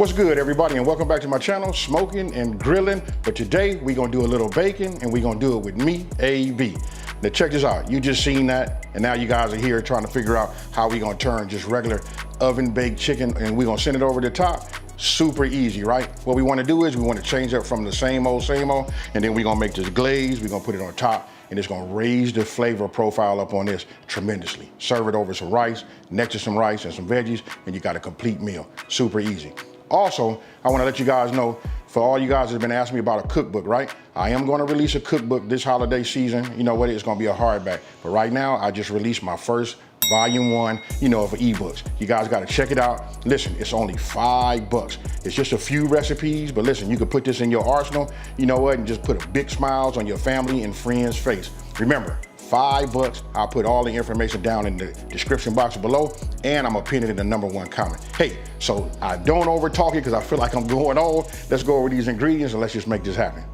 What's good, everybody, and welcome back to my channel, Smoking and Grilling. But today we're gonna do a little baking, and we're gonna do it with me, AB. Now check this out. You just seen that, and now you guys are here trying to figure out how we gonna turn just regular oven baked chicken, and we're gonna send it over the top. Super easy, right? What we wanna do is we wanna change up from the same old, and then we're gonna make this glaze. We're gonna put it on top, and it's gonna raise the flavor profile up on this tremendously. Serve it over some rice, next to some rice and some veggies, and you got a complete meal. Super easy. Also, I want to let you guys know, for all you guys that have been asking me about a cookbook, right? I am going to release a cookbook this holiday season. You know what? It's going to be a hardback. But right now, I just released my first volume 1, of ebooks. You guys got to check it out. Listen, it's only $5. It's just a few recipes, but listen, you can put this in your arsenal, and just put a big smiles on your family and friends' face. Remember, $5. I'll put all the information down in the description box below, and I'm gonna pin it in the #1 comment. Hey, so I don't over talk it because I feel like I'm going on. Let's go over these ingredients and let's just make this happen.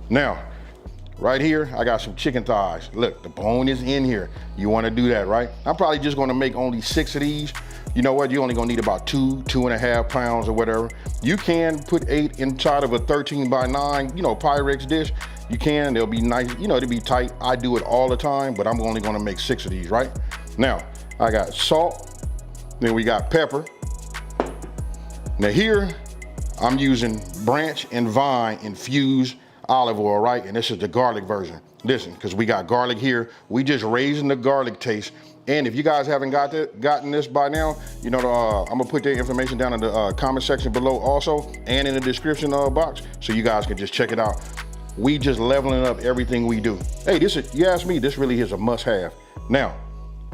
Now, right here, I got some chicken thighs. Look, the bone is in here. You wanna do that, right? I'm probably just gonna make only 6 of these. You know what? You're only gonna need about 2.5 pounds or whatever. You can put 8 inside of a 13 by 9, Pyrex dish. You can, they'll be nice, it'll be tight. I do it all the time, but I'm only gonna make 6 of these, right? Now, I got salt, then we got pepper. Now here, I'm using branch and vine infused olive oil, right? And this is the garlic version. Listen, because we got garlic here. We just raising the garlic taste. And if you guys haven't gotten this by now, I'm gonna put the information down in the comment section below also, and in the description box, so you guys can just check it out. We just leveling up everything we do. Hey, you ask me, this really is a must-have. Now,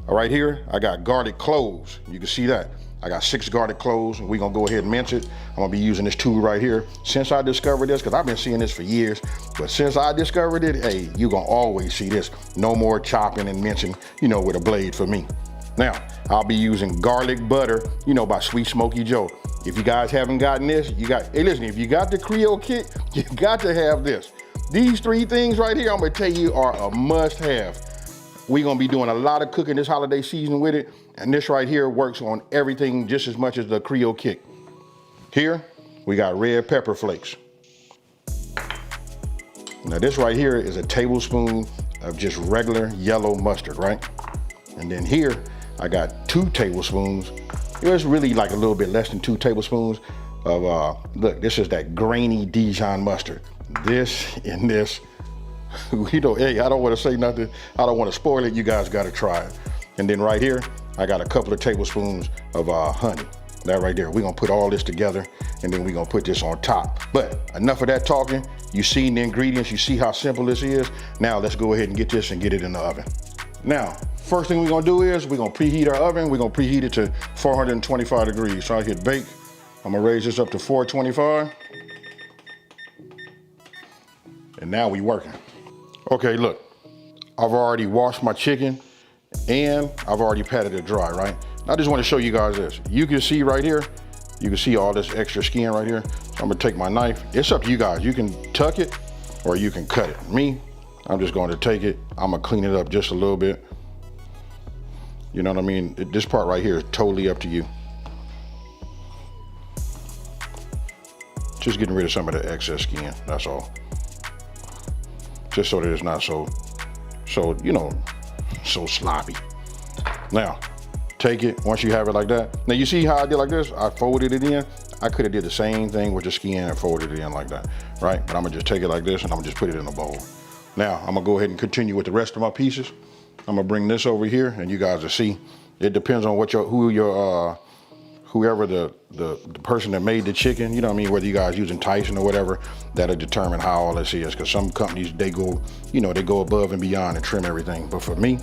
right here, I got garlic cloves. You can see that. I got 6 garlic cloves, and we're gonna go ahead and mince it. I'm gonna be using this tool right here. Since I discovered this, because I've been seeing this for years, but since I discovered it, hey, you're gonna always see this. No more chopping and mincing, with a blade for me. Now, I'll be using garlic butter, by Sweet Smoky Joe. If you guys haven't gotten this, hey listen, if you got the Creole kit, you got to have this. These 3 things right here, I'm gonna tell you, are a must-have. We're gonna be doing a lot of cooking this holiday season with it, and this right here works on everything just as much as the Creole kick. Here, we got red pepper flakes. Now this right here is a tablespoon of just regular yellow mustard, right? And then here, I got 2 tablespoons. It's really like a little bit less than 2 tablespoons of, look, this is that grainy Dijon mustard. This and this, hey, I don't want to say nothing. I don't want to spoil it. You guys got to try it. And then right here, I got a couple of tablespoons of honey. That right there. We're going to put all this together, and then we're going to put this on top. But enough of that talking. You seen the ingredients. You see how simple this is. Now let's go ahead and get this and get it in the oven. Now, first thing we're going to do is we're going to preheat our oven. We're going to preheat it to 425 degrees. So I hit bake. I'm going to raise this up to 425. And now we working. Okay, look, I've already washed my chicken and I've already patted it dry, right? I just want to show you guys this. You can see right here, you can see all this extra skin right here. So I'm gonna take my knife. It's up to you guys. You can tuck it or you can cut it. Me, I'm just going to take it. I'm gonna clean it up just a little bit. You know what I mean? This part right here is totally up to you. Just getting rid of some of the excess skin, that's all. Just so that it's not so sloppy. Now, take it, once you have it like that. Now you see how I did like this? I folded it in. I could have did the same thing with the skin and folded it in like that, right? But I'm gonna just take it like this and I'm gonna just put it in a bowl. Now, I'm gonna go ahead and continue with the rest of my pieces. I'm gonna bring this over here and you guys will see. It depends on whoever the person that made the chicken, whether you guys using Tyson or whatever, that'll determine how all this is. Because some companies, they go above and beyond and trim everything. But for me,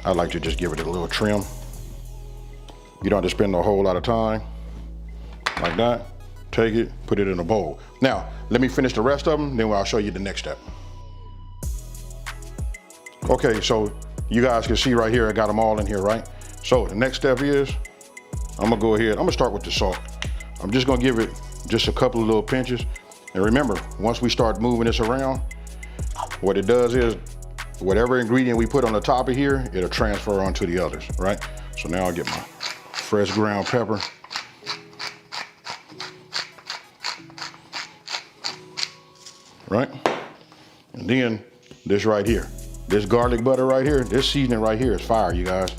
I like to just give it a little trim. You don't have to spend a whole lot of time. Like that, take it, put it in a bowl. Now, let me finish the rest of them, then I'll show you the next step. Okay, so you guys can see right here, I got them all in here, right? So the next step is, I'm gonna go ahead, I'm gonna start with the salt. I'm just gonna give it just a couple of little pinches. And remember, once we start moving this around, what it does is, whatever ingredient we put on the top of here, it'll transfer onto the others, right? So now I'll get my fresh ground pepper. right? And then this right here, this garlic butter right here, this seasoning right here is fire, you guys.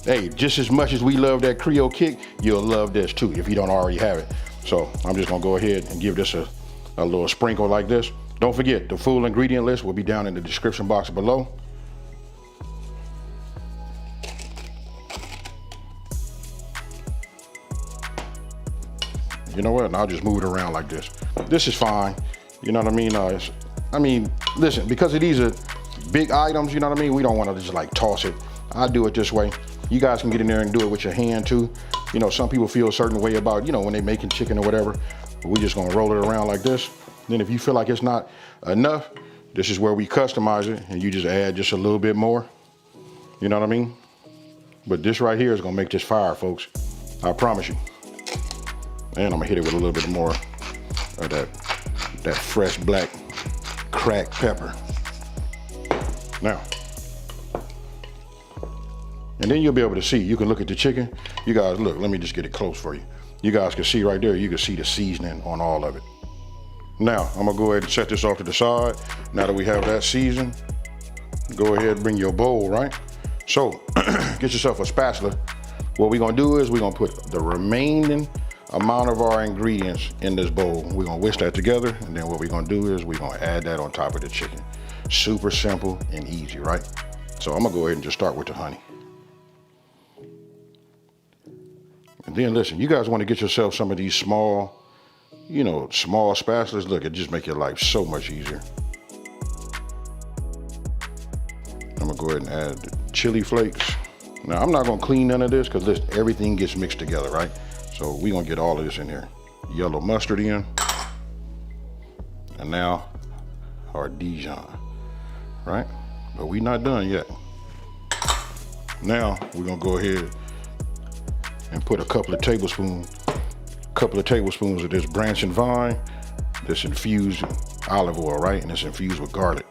Hey, just as much as we love that Creole kick, you'll love this too if you don't already have it. So I'm just gonna go ahead and give this a little sprinkle like this. Don't forget, the full ingredient list will be down in the description box below. You know what? And I'll just move it around like this. This is fine. You know what I mean? Listen, because of these are big items, you know what I mean? We don't want to just like toss it. I do it this way. You guys can get in there and do it with your hand too. You know, some people feel a certain way about, you know, when they're making chicken or whatever. But we just gonna roll it around like this. Then if you feel like it's not enough, this is where we customize it and you just add just a little bit more. You know what I mean? But this right here is gonna make this fire, folks. I promise you. And I'm gonna hit it with a little bit more of that fresh black cracked pepper. Now, and then you'll be able to see, you can look at the chicken. You guys, look, let me just get it close for you. You guys can see right there, you can see the seasoning on all of it. Now, I'm gonna go ahead and set this off to the side. Now that we have that seasoned, go ahead and bring your bowl, right? So, get yourself a spatula. What we're gonna do is we're gonna put the remaining amount of our ingredients in this bowl. We're gonna whisk that together, and then what we're gonna do is we're gonna add that on top of the chicken. Super simple and easy, right? So I'm gonna go ahead and just start with the honey. And then listen, you guys wanna get yourself some of these small, you know, small spatulas. Look, it just make your life so much easier. I'm gonna go ahead and add the chili flakes. Now I'm not gonna clean none of this because listen, everything gets mixed together, right? So we're gonna get all of this in here. Yellow mustard in. And now our Dijon, right? But we're not done yet. Now we're gonna go ahead and put a couple of tablespoons of this branch and vine, this infused olive oil, right? And it's infused with garlic,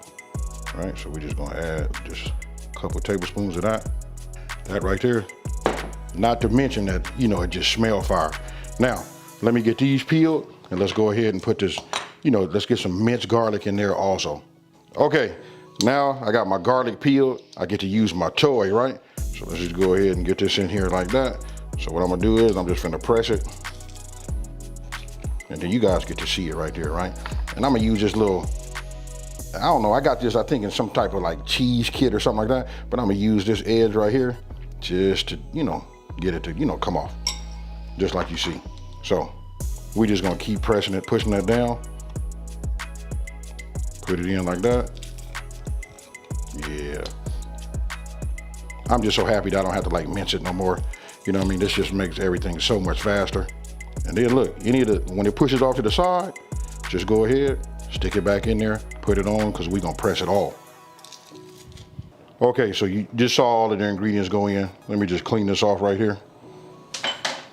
right? So we're just gonna add just a couple of tablespoons of that right there. Not to mention that, you know, it just smells fire. Now, let me get these peeled and let's go ahead and put this, you know, let's get some minced garlic in there also. Okay, now I got my garlic peeled. I get to use my toy, right? So let's just go ahead and get this in here like that. So what I'm gonna do is I'm just gonna press it. And then you guys get to see it right there, right? And I'm gonna use this little, I don't know, I got this, I think in some type of like cheese kit or something like that, but I'm gonna use this edge right here just to, you know, get it to, you know, come off, just like you see. So we're just gonna keep pressing it, pushing that down. Put it in like that. Yeah. I'm just so happy that I don't have to like mince it no more. You know what I mean? This just makes everything so much faster. And then look, when it pushes off to the side, just go ahead, stick it back in there, put it on, because we're gonna press it all. Okay, so you just saw all of the ingredients go in. Let me just clean this off right here.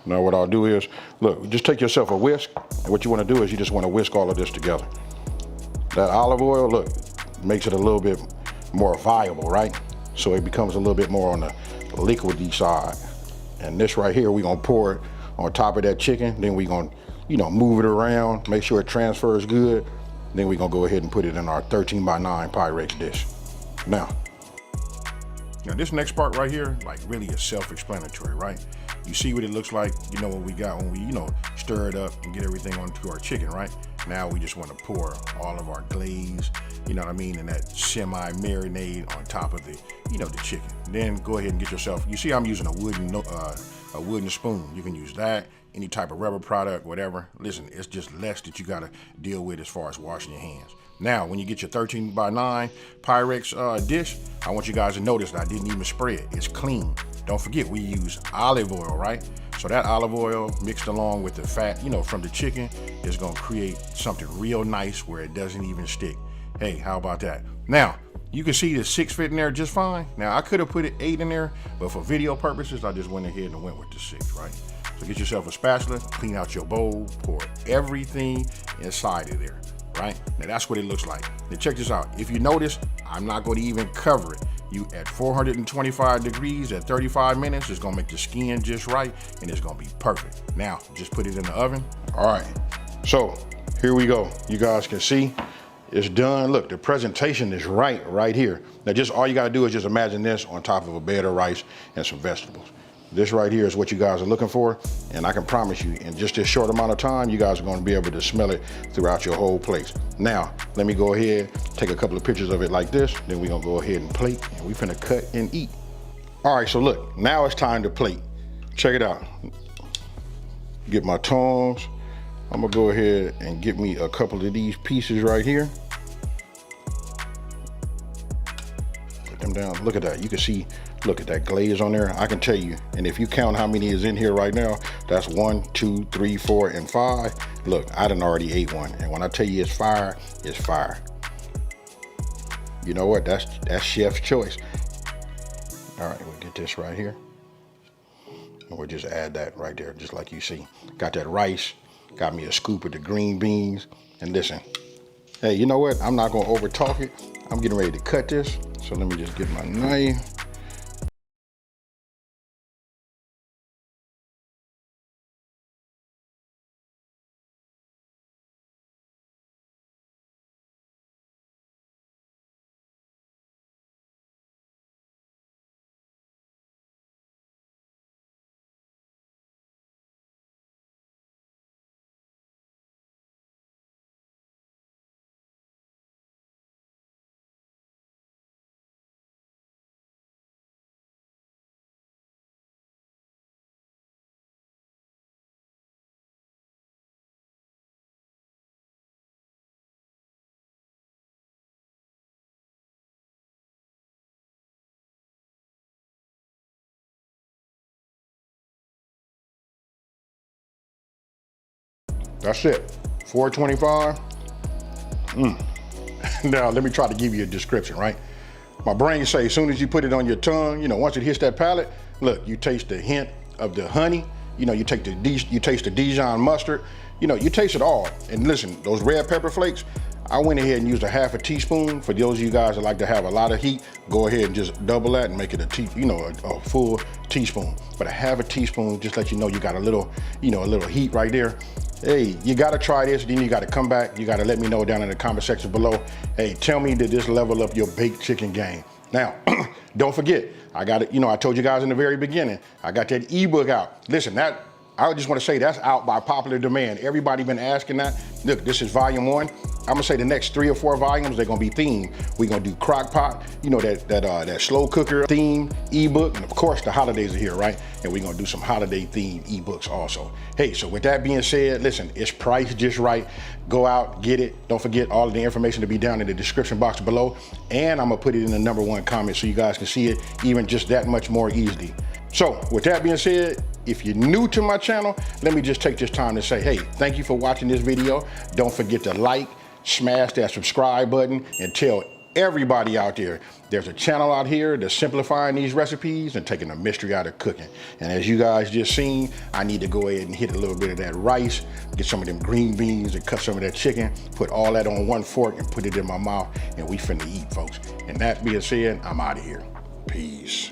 Now what I'll do is, look, just take yourself a whisk, and what you wanna do is you just wanna whisk all of this together. That olive oil, look, makes it a little bit more viable, right? So it becomes a little bit more on the liquidy side. And this right here, we're gonna pour it on top of that chicken. Then we're gonna, you know, move it around, make sure it transfers good. Then we're gonna go ahead and put it in our 13x9 Pyrex dish. Now this next part right here, like really is self-explanatory, right? You see what it looks like, you know what we got when we, you know, stir it up and get everything onto our chicken, right? Now we just want to pour all of our glaze, you know what I mean, and that semi-marinade on top of the, you know, the chicken. Then go ahead and get yourself, you see I'm using a wooden spoon. You can use that, any type of rubber product, whatever. Listen, it's just less that you got to deal with as far as washing your hands. Now, when you get your 13x9 Pyrex dish, I want you guys to notice that I didn't even spray it. It's clean. Don't forget, we use olive oil, right? So that olive oil mixed along with the fat, you know, from the chicken is gonna create something real nice where it doesn't even stick. Hey, how about that? Now, you can see the 6 fit in there just fine. Now, I could have put it 8 in there, but for video purposes, I just went ahead and went with the 6, right? So get yourself a spatula, clean out your bowl, pour everything inside of there. Right? Now that's what it looks like. Now check this out. If you notice, I'm not going to even cover it. You at 425 degrees at 35 minutes, it's going to make the skin just right and it's going to be perfect. Now, just put it in the oven. All right, so here we go. You guys can see It's done. Look, the presentation is right here. Now just all you gotta do is just imagine this on top of a bed of rice and some vegetables. This right here is what you guys are looking for, and I can promise you in just this short amount of time, you guys are gonna be able to smell it throughout your whole place. Now, let me go ahead, take a couple of pictures of it like this, then we're gonna go ahead and plate, and we finna cut and eat. All right, so look, now it's time to plate. Check it out. Get my tongs. I'm gonna go ahead and get me a couple of these pieces right here. Put them down, look at that, you can see, look at that glaze on there. I can tell you, and if you count how many is in here right now, that's 1, 2, 3, 4, and 5. Look, I done already ate one, and when I tell you it's fire, it's fire. You know what, that's chef's choice. All right, we'll get this right here. And we'll just add that right there, just like you see. Got that rice, got me a scoop of the green beans, and listen, hey, you know what, I'm not gonna over talk it. I'm getting ready to cut this, so let me just get my knife. That's it, 425. Now let me try to give you a description, right? My brain say as soon as you put it on your tongue, you know, once it hits that palate, look, you taste the hint of the honey, you know, you taste the Dijon mustard, you know, you taste it all. And listen, those red pepper flakes, I went ahead and used a half a teaspoon. For those of you guys that like to have a lot of heat, go ahead and just double that and make it a full teaspoon. But a half a teaspoon, just let you know you got a little, you know, a little heat right there. Hey, you gotta try this, then you gotta come back. You gotta let me know down in the comment section below. Hey, tell me, did this level up your baked chicken game? Now, don't forget, I got it, you know, I told you guys in the very beginning, I got that ebook out. Listen, I just wanna say that's out by popular demand. Everybody been asking that. Look, this is volume 1. I'm gonna say the next 3 or 4 volumes, they're gonna be themed. We're gonna do crock pot, you know, that slow cooker theme ebook, and of course the holidays are here, right? And we're gonna do some holiday themed ebooks also. Hey, so with that being said, listen, it's priced just right. Go out, get it. Don't forget all of the information to be down in the description box below, and I'm gonna put it in the #1 comment so you guys can see it even just that much more easily. So with that being said, if you're new to my channel, let me just take this time to say, hey, thank you for watching this video. Don't forget to like, smash that subscribe button, and tell everybody out there there's a channel out here that's simplifying these recipes and taking the mystery out of cooking. And as you guys just seen, I need to go ahead and hit a little bit of that rice, get some of them green beans and cut some of that chicken, put all that on one fork and put it in my mouth, and we finna eat, folks. And that being said, I'm out of here. Peace.